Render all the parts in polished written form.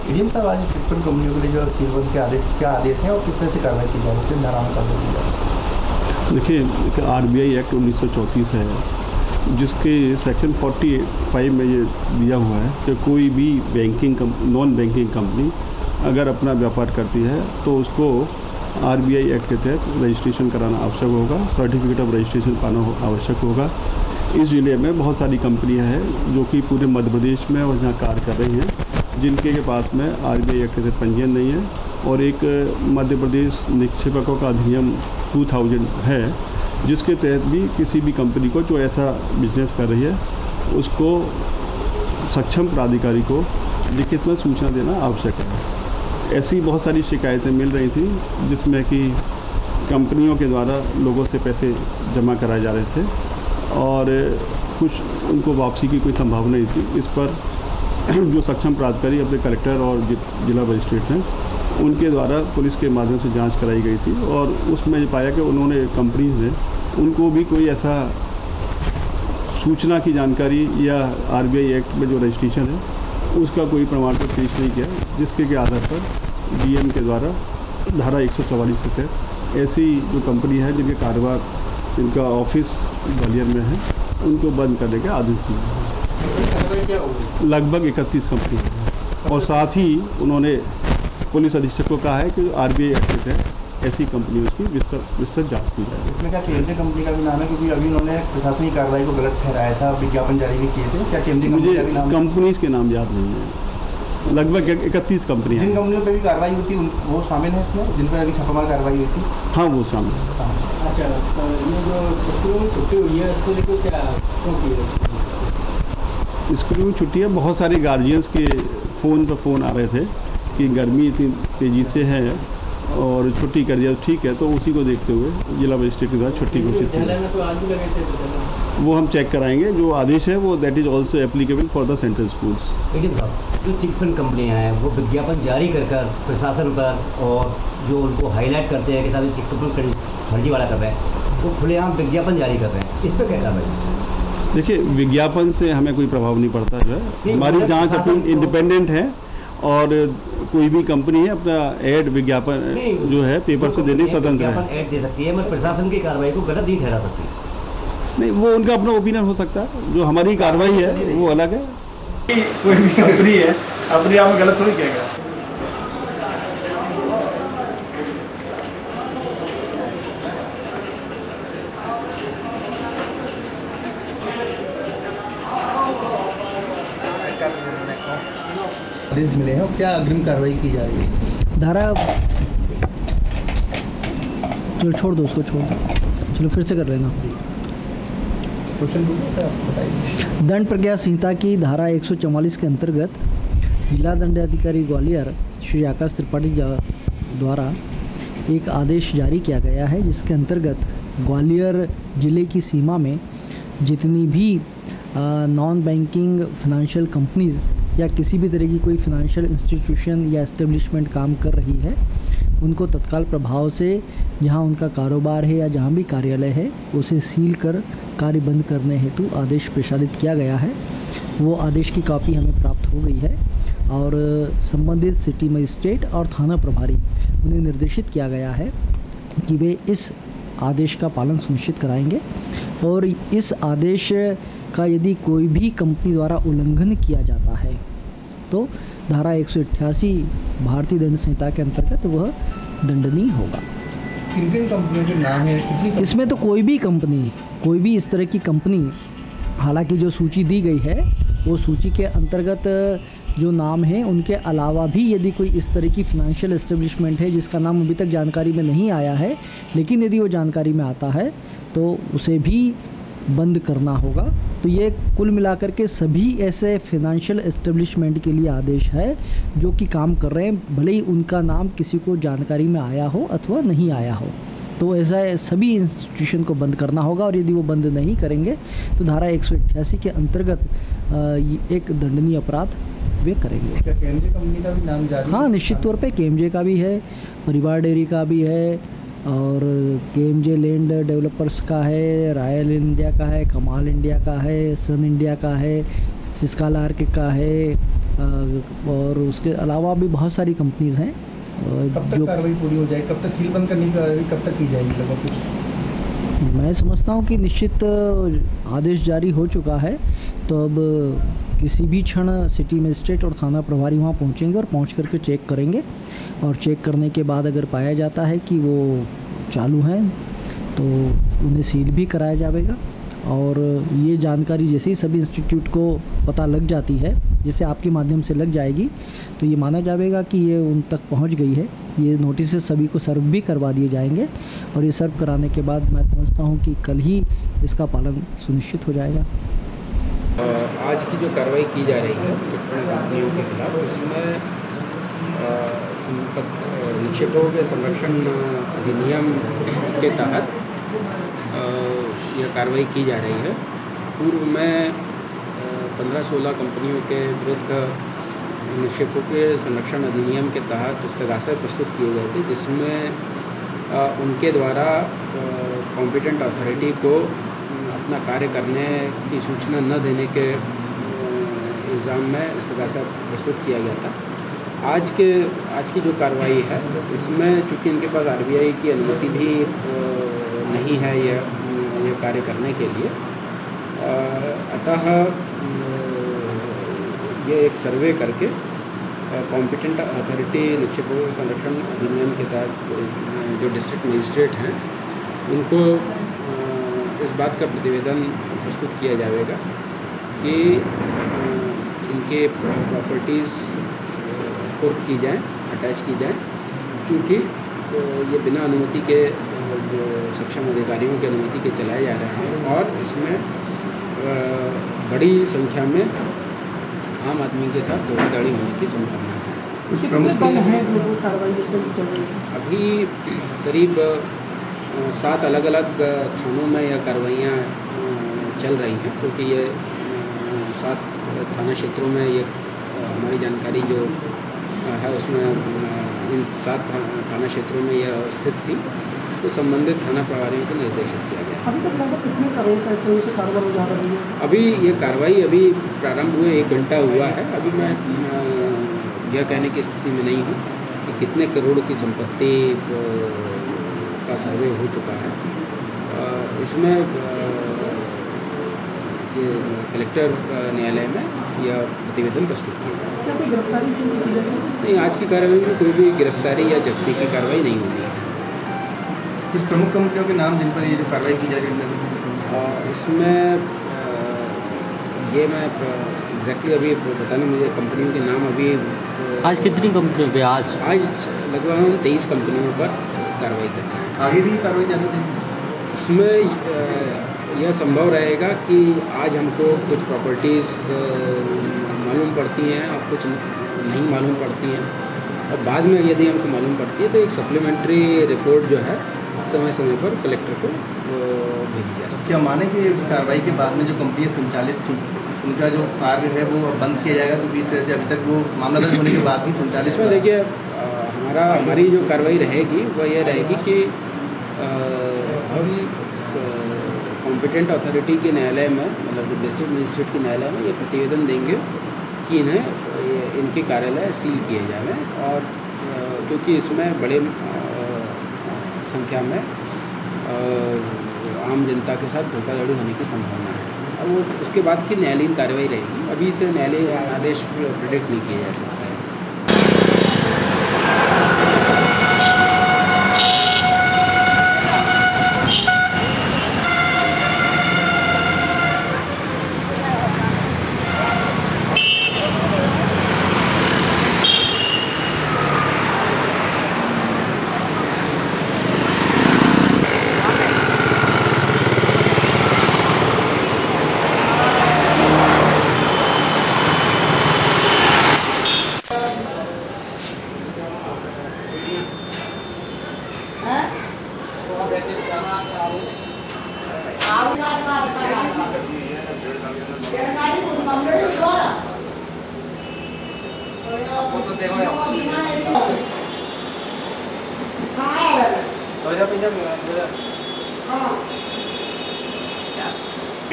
ADM साहब, आज chit fund कंपनियों के लिए जो सील के आदेश, क्या आदेश हैं और किस तरह से कार्रवाई की जाएगी, किस धारा में कार्रवाई की जाएगी? देखिए, आरबीआई एक्ट 1934 है, जिसके सेक्शन 45 में ये दिया हुआ है कि कोई भी नॉन बैंकिंग कंपनी अगर अपना व्यापार करती है तो उसको आरबीआई एक्ट के तहत रजिस्ट्रेशन कराना आवश्यक होगा, सर्टिफिकेट ऑफ रजिस्ट्रेशन पाना आवश्यक होगा। इस ज़िले में बहुत सारी कंपनियां हैं जो कि पूरे मध्य प्रदेश में और यहाँ कार्य कर रही हैं, जिनके के पास में आरबीआई एक्ट के तहत पंजीयन नहीं है। और एक मध्य प्रदेश निक्षेपकों का अधिनियम 2000 है, जिसके तहत भी किसी भी कंपनी को जो ऐसा बिजनेस कर रही है उसको सक्षम प्राधिकारी को लिखित में सूचना देना आवश्यक है। ऐसी बहुत सारी शिकायतें मिल रही थी जिसमें कि कंपनियों के द्वारा लोगों से पैसे जमा कराए जा रहे थे और कुछ उनको वापसी की कोई संभावना नहीं थी। इस पर जो सक्षम प्राधिकारी अपने कलेक्टर और जिला मजिस्ट्रेट हैं उनके द्वारा पुलिस के माध्यम से जांच कराई गई थी और उसमें ये पाया कि उन्होंने कंपनीज ने उनको भी कोई ऐसा सूचना की जानकारी या आरबीआई एक्ट में जो रजिस्ट्रेशन है उसका कोई प्रमाण पत्र पेश नहीं किया, जिसके के आधार पर डीएम के द्वारा धारा 144 के तहत ऐसी जो कंपनी है जिनके कारोबार, जिनका ऑफिस ग्वालियर में है, उनको बंद करने के आदेश दिए। लगभग 31 कंपनी है और साथ ही उन्होंने पुलिस अधीक्षक को कहा है कि आरबीआई एक्ट के तहत ऐसी कंपनियों की विस्तृत जांच की जाए। इसमें क्या केंद्रीय कंपनी का भी नाम है, क्योंकि अभी उन्होंने प्रशासनिक कार्रवाई को गलत ठहराया था, विज्ञापन जारी भी किए थे, क्या केंद्रीय कंपनी का भी नाम? कंपनीज के नाम याद नहीं है, लगभग 31 कंपनियां। जिन कंपनियों पे भी कार्रवाई हुई थी वो शामिल है इसमें, जिन पर अभी छापामार कार्रवाई हुई थी? हाँ, वो शामिल है। अच्छा, ये जो स्कूलों में छुट्टी हुई है इसको लेकर क्या क्यों की है? स्कूलों में छुट्टी है, बहुत सारे गार्जियंस के फ़ोन पर फ़ोन आ रहे थे कि गर्मी इतनी तेज़ी से है और छुट्टी कर दिया, ठीक है, तो उसी को देखते हुए जिला मजिस्ट्रेट के द्वारा छुट्टी घोषित की। वो हम चेक कराएंगे, जो आदेश है वो that is also applicable for the central schools. ADM साहब, जो चिटफंड कंपनियां हैं वो विज्ञापन जारी कर प्रशासन पर और जो उनको हाईलाइट करते हैं कि साहब चिटफंड फर्जीवाड़ा कर रहे हैं, वो खुलेआम विज्ञापन जारी कर रहे हैं, इस पर क्या कार्रवाई? देखिए, विज्ञापन से हमें कोई प्रभाव नहीं पड़ता है, हमारी जाँच अपनी इंडिपेंडेंट है और कोई भी कंपनी है अपना ऐड विज्ञापन जो है पेपर से देने स्वतंत्र है। ऐड दे सकती है, मगर प्रशासन की कार्रवाई को गलत नहीं ठहरा सकती। नहीं, वो उनका अपना ओपिनियन हो सकता है, जो हमारी कार्रवाई है वो अलग है। कोई भी कंपनी है अपने आप में गलत थोड़ी कहेगा। आदेश मिले हैं और क्या अग्रिम कार्रवाई की जा रही है? धारा, चलो छोड़ दो, उसको छोड़ दो, चलो फिर से कर लेना। क्वेश्चन बताइए। दंड प्रक्रिया संहिता की धारा 144 के अंतर्गत जिला दंडाधिकारी ग्वालियर श्री आकाश त्रिपाठी द्वारा एक आदेश जारी किया गया है, जिसके अंतर्गत ग्वालियर ज़िले की सीमा में जितनी भी नॉन बैंकिंग फाइनेंशियल कंपनीज़ या किसी भी तरह की कोई फाइनेंशियल इंस्टीट्यूशन या एस्टेब्लिशमेंट काम कर रही है, उनको तत्काल प्रभाव से जहां उनका कारोबार है या जहां भी कार्यालय है उसे सील कर कार्य बंद करने हेतु आदेश प्रसारित किया गया है। वो आदेश की कॉपी हमें प्राप्त हो गई है और संबंधित सिटी मजिस्ट्रेट और थाना प्रभारी उन्हें निर्देशित किया गया है कि वे इस आदेश का पालन सुनिश्चित कराएंगे और इस आदेश का यदि कोई भी कंपनी द्वारा उल्लंघन किया जाता है तो धारा 188 भारतीय दंड संहिता के अंतर्गत वह दंडनीय होगा। किन किन कंपनियों के नाम है, कितनी इसमें तो कोई भी कंपनी, कोई भी इस तरह की कंपनी, हालांकि जो सूची दी गई है वो सूची के अंतर्गत जो नाम है उनके अलावा भी यदि कोई इस तरह की फाइनेंशियल एस्टेब्लिशमेंट है जिसका नाम अभी तक जानकारी में नहीं आया है, लेकिन यदि वो जानकारी में आता है तो उसे भी बंद करना होगा। तो ये कुल मिलाकर के सभी ऐसे फाइनेंशियल एस्टेब्लिशमेंट के लिए आदेश है जो कि काम कर रहे हैं, भले ही उनका नाम किसी को जानकारी में आया हो अथवा नहीं आया हो। तो ऐसा सभी इंस्टीट्यूशन को बंद करना होगा और यदि वो बंद नहीं करेंगे तो धारा 188 के अंतर्गत एक दंडनीय अपराध वे करेंगे। क्या केएमजे कंपनी का भी नाम जारी? हाँ, निश्चित तौर पे केएमजे का भी है, परिवार डेयरी का भी है और केएमजे लैंड डेवलपर्स का है, रॉयल इंडिया का है, कमाल इंडिया का है, सन इंडिया का है, सिस्का लार्क का है, और उसके अलावा भी बहुत सारी कंपनीज़ हैं कब तक कार्रवाई पूरी हो जाएगी, कब तक सील बंद करने की कार्रवाई कब तक की जाएगी लगभग कुछ? मैं समझता हूँ कि निश्चित आदेश जारी हो चुका है, तो अब किसी भी क्षण सिटी मजिस्ट्रेट और थाना प्रभारी वहाँ पहुँचेंगे और पहुँच करके चेक करेंगे, और चेक करने के बाद अगर पाया जाता है कि वो चालू हैं तो उन्हें सील भी कराया जाएगा। और ये जानकारी जैसे ही सभी इंस्टीट्यूट को पता लग जाती है, जैसे आपके माध्यम से लग जाएगी, तो ये माना जाएगा कि ये उन तक पहुंच गई है। ये नोटिस सभी को सर्व भी करवा दिए जाएंगे, और ये सर्व कराने के बाद मैं समझता हूं कि कल ही इसका पालन सुनिश्चित हो जाएगा। आज की जो कार्रवाई की जा रही है चिटफंड कंपनियों के खिलाफ, इसमें निक्षेपों के संरक्षण अधिनियम के तहत यह कार्रवाई की जा रही है। पूर्व में 15-16 कंपनियों के विरुद्ध निक्षेपों के संरक्षण अधिनियम के तहत इस्तगासे प्रस्तुत किए गए थे, जिसमें उनके द्वारा कॉम्पिटेंट अथॉरिटी को अपना कार्य करने की सूचना न देने के इल्ज़ाम में इस्तगासा प्रस्तुत किया गया था। आज की जो कार्रवाई है, इसमें चूँकि इनके पास RBI की अनुमति भी नहीं है यह कार्य करने के लिए, अतः ये एक सर्वे करके कॉम्पिटेंट अथॉरिटी निक्षेपों संरक्षण अधिनियम के तहत जो डिस्ट्रिक्ट मजिस्ट्रेट हैं, उनको इस बात का प्रतिवेदन प्रस्तुत किया जाएगा कि इनके प्रॉपर्टीज़ कुर्क की जाएँ, अटैच की जाएँ, क्योंकि ये बिना अनुमति के जो सक्षम अधिकारियों की अनुमति के चलाए जा रहे हैं, और इसमें बड़ी संख्या में आम आदमी के साथ धोखाधड़ी होने की संभावना है। कुछ प्रमुख हैं जो कार्रवाई चल रही है? अभी करीब 7 अलग अलग थानों में यह कार्रवाइयाँ चल रही हैं, क्योंकि ये 7 थाना क्षेत्रों में ये हमारी जानकारी जो है उसमें इन 7 थाना क्षेत्रों में यह स्थित थी, तो संबंधित थाना प्रभारियों को निर्देशित किया गया। अभी तक लगभग कितने करोड़ पैसे से कारोबार हो जा रही है? अभी ये कार्रवाई अभी प्रारंभ हुए 1 घंटा हुआ है। अभी मैं यह कहने की स्थिति में नहीं हूँ कि कितने करोड़ की संपत्ति का सर्वे हो चुका है। इसमें ये कलेक्टर न्यायालय में यह प्रतिवेदन प्रस्तुत किया गया। क्या कोई गिरफ्तारी की जाएगी? नहीं, आज की कार्रवाई में कोई भी गिरफ्तारी या जब्ती की कार्रवाई नहीं हुई है। कुछ प्रमुख कंपनियों के नाम जिन पर ये जो कार्रवाई की जा रही है इसमें ये मैं एग्जैक्टली अभी बताने, मुझे कंपनियों के नाम अभी आज कितनी कंपनियों पे? आज लगभग हम 23 कंपनियों पर कार्रवाई करते हैं। आगे भी कार्रवाई जारी रहेगी? इसमें यह संभव रहेगा कि आज हमको कुछ प्रॉपर्टीज़ मालूम पड़ती हैं और कुछ नहीं मालूम पड़ती हैं, और बाद में यदि हमको मालूम पड़ती है तो एक सप्लीमेंट्री रिपोर्ट जो है समय समय पर कलेक्टर को भेजी जा सकती है। क्या माने कि इस कार्रवाई के बाद में जो कंपनियाँ संचालित थी उनका जो कार्य है वो बंद किया जाएगा, क्योंकि इस तरह से अभी तक वो मामला दर्ज होने के बाद भी संचालित? इसमें देखिए, हमारी जो कार्रवाई रहेगी वह यह रहेगी कि हम कॉम्पिटेंट अथॉरिटी के न्यायालय में, मतलब जो डिस्ट्रिक्ट मजिस्ट्रेट के न्यायालय में ये प्रतिवेदन देंगे कि इनके कार्यालय सील किए जाएँ, और क्योंकि इसमें बड़े संख्या में आम जनता के साथ धोखाधड़ी होने की संभावना है। और वो उसके बाद की न्यायालयीन कार्रवाई रहेगी। अभी से न्यायालयीन आदेश प्रेडिक्ट नहीं किया जा सकता है।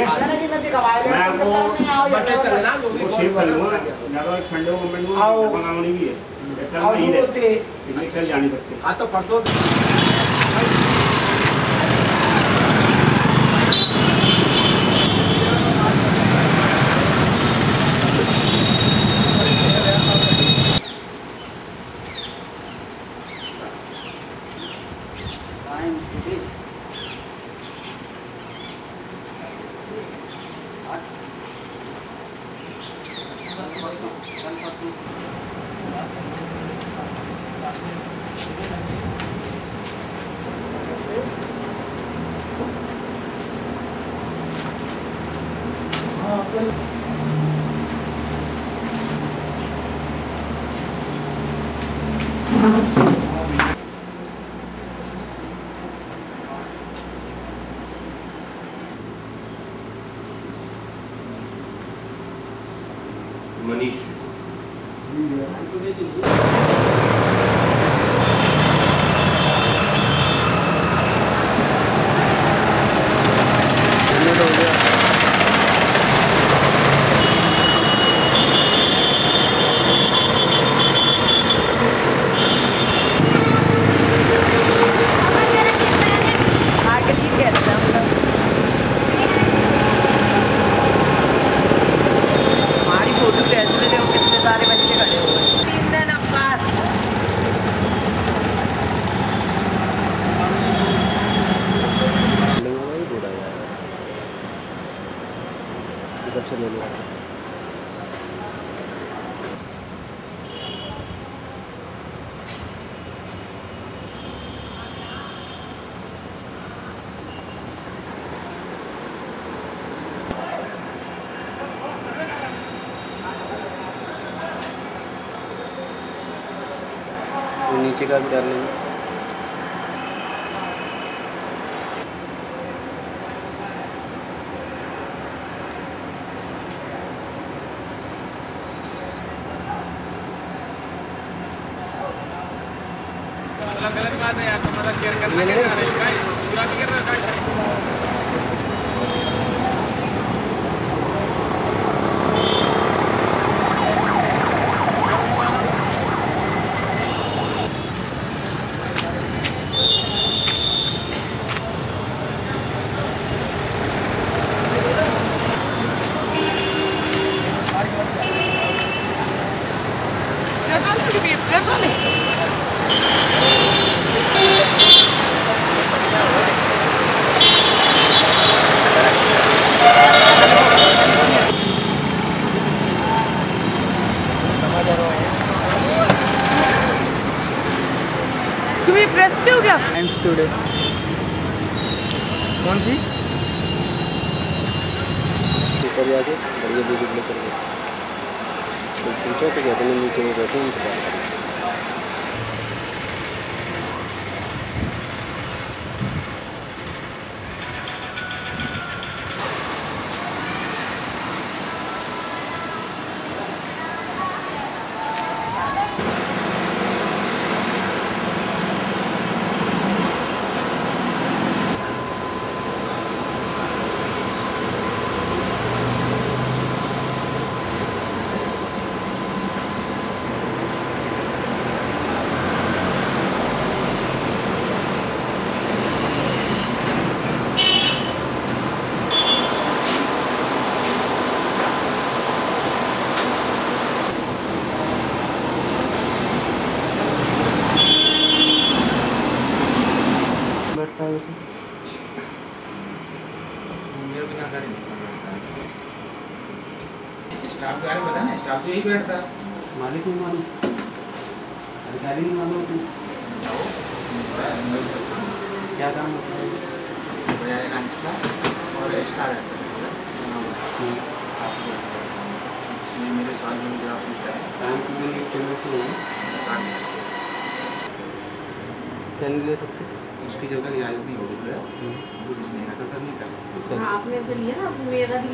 मैं आपको वो शेप कर लूँगा या तो एक संडे को गवर्नमेंट को मंगानी भी है कल नहीं रहते इसलिए कल जा नहीं सकते। हाँ तो परसों मनीष नीचे का भी डाल लेंगे। गलत बात है यार, तुम्हारा शेयर करना क्या रहा है, पूरा नहीं कर रहा है। तुम्हें प्रेस पे हो गया? टाइम्स टुडे कौन सी ऊपर जाके बढ़िया वीडियो प्ले करेंगे तो पूछो तो कहते हैं नीचे में बैठे हैं। स्टाफ के बारे में पता ना, स्टाफ जो यही बैठता है, मालिक नहीं मालूम, अधिकारी नहीं मालूम क्या काम होता है। बजाय नाश्ता और एक्स्ट्रा रहता है। इसलिए मेरे साल में मुझे आप पूछा है काम के लिए चैनल से क्या नहीं ले सकते, उसकी जगह रियायत नहीं होगी, वो कुछ नहीं कर सकते। आपने लिया ना, मेरा भी